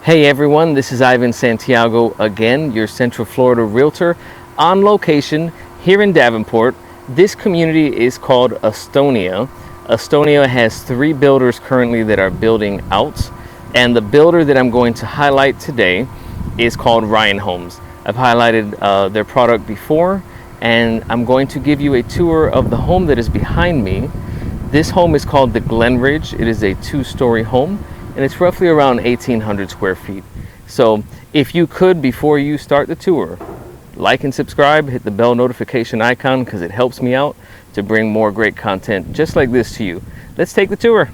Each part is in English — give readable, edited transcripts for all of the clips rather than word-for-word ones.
Hey everyone, this is Ivan Santiago again, your Central Florida Realtor on location here in Davenport. This community is called Astonia. Astonia has 3 builders currently that are building out, and the builder that I'm going to highlight today is called Ryan Homes. I've highlighted their product before, and I'm going to give you a tour of the home that is behind me. This home is called the Glen. It is a 2-story home, and it's roughly around 1,800 square feet. So if you could, before you start the tour, like and subscribe, hit the bell notification icon because it helps me out to bring more great content just like this to you. Let's take the tour.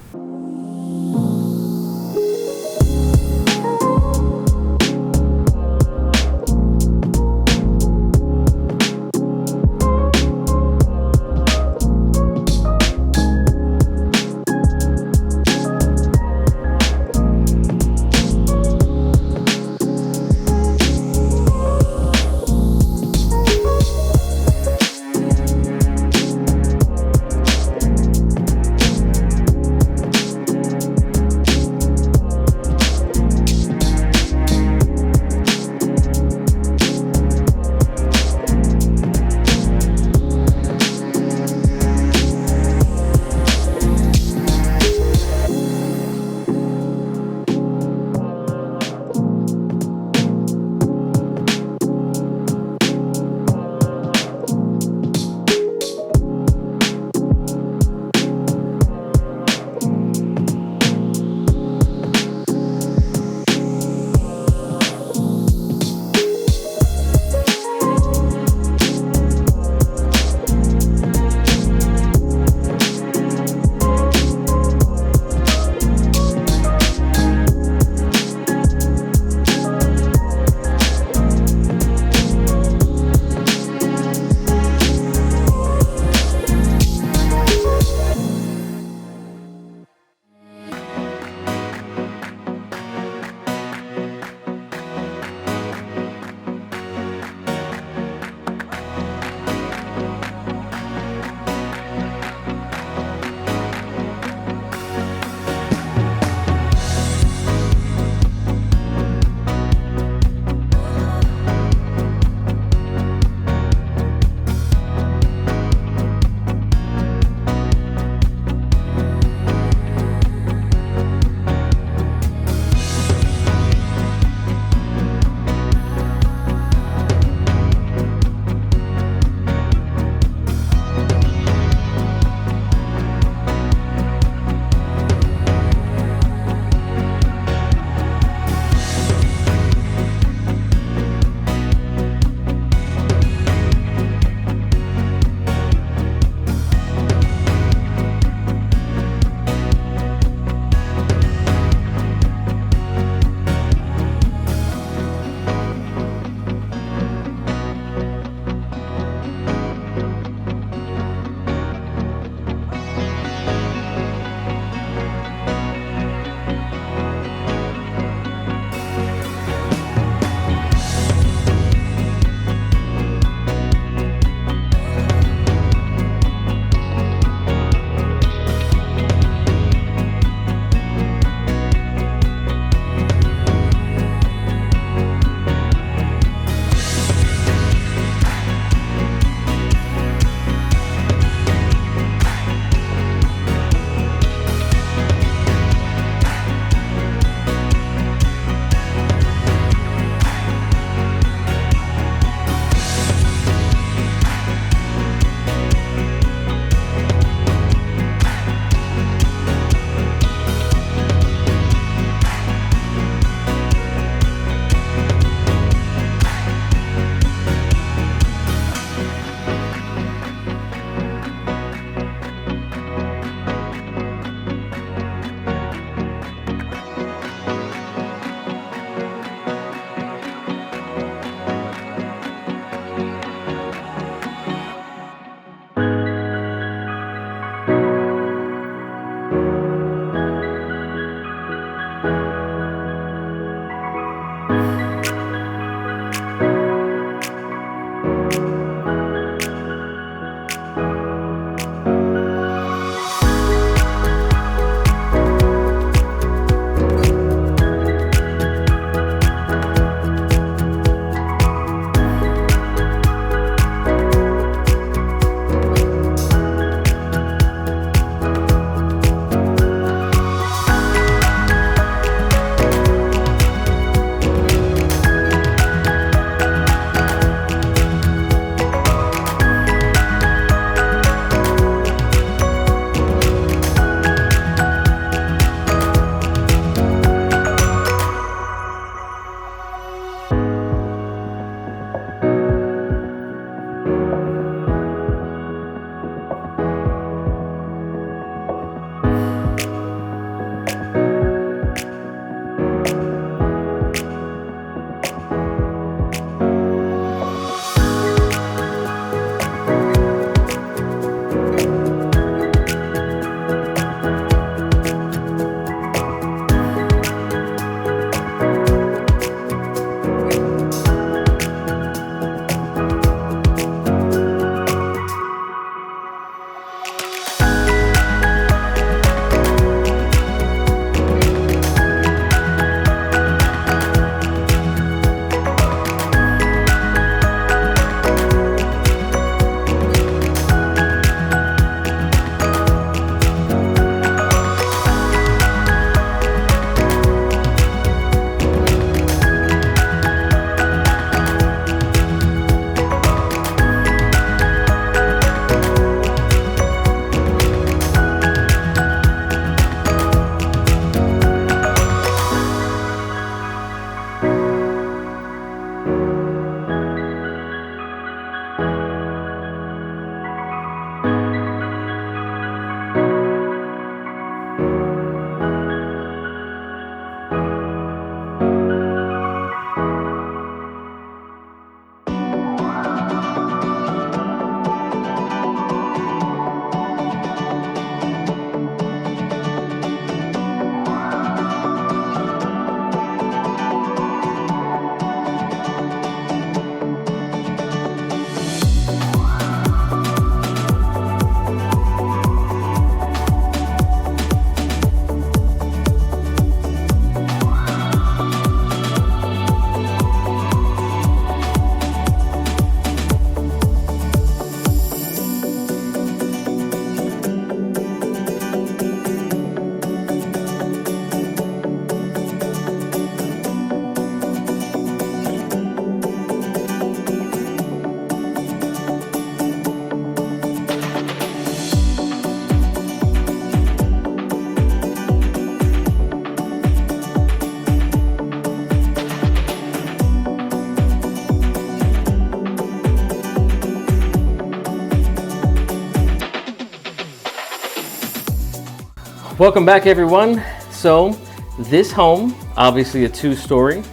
Welcome back, everyone. So this home, obviously a 2-story.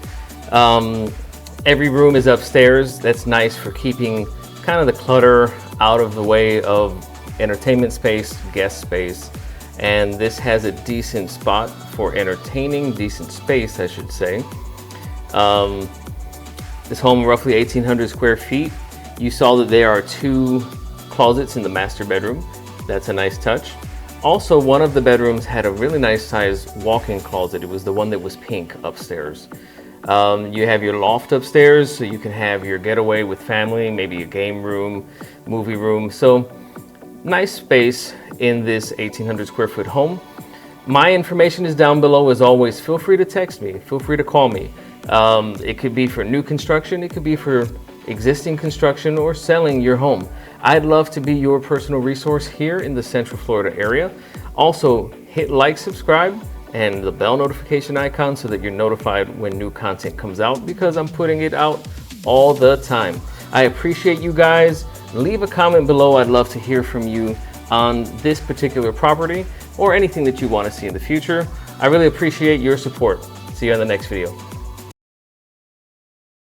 Every room is upstairs. That's nice for keeping kind of the clutter out of the way of entertainment space, guest space. And this has a decent spot for entertaining, decent space, I should say. This home, roughly 1,800 square feet. You saw that there are 2 closets in the master bedroom. That's a nice touch. Also, one of the bedrooms had a really nice size walk-in closet. It was the one that was pink upstairs. You have your loft upstairs, so you can have your getaway with family, maybe a game room, movie room. So nice space in this 1,800 square foot home. My information is down below as always. Feel free to text me, feel free to call me. It could be for new construction, it could be for existing construction or selling your home. I'd love to be your personal resource here in the Central Florida area. Also, hit like, subscribe, and the bell notification icon so that you're notified when new content comes out, because I'm putting it out all the time. I appreciate you guys. Leave a comment below. I'd love to hear from you on this particular property or anything that you want to see in the future. I really appreciate your support. See you in the next video.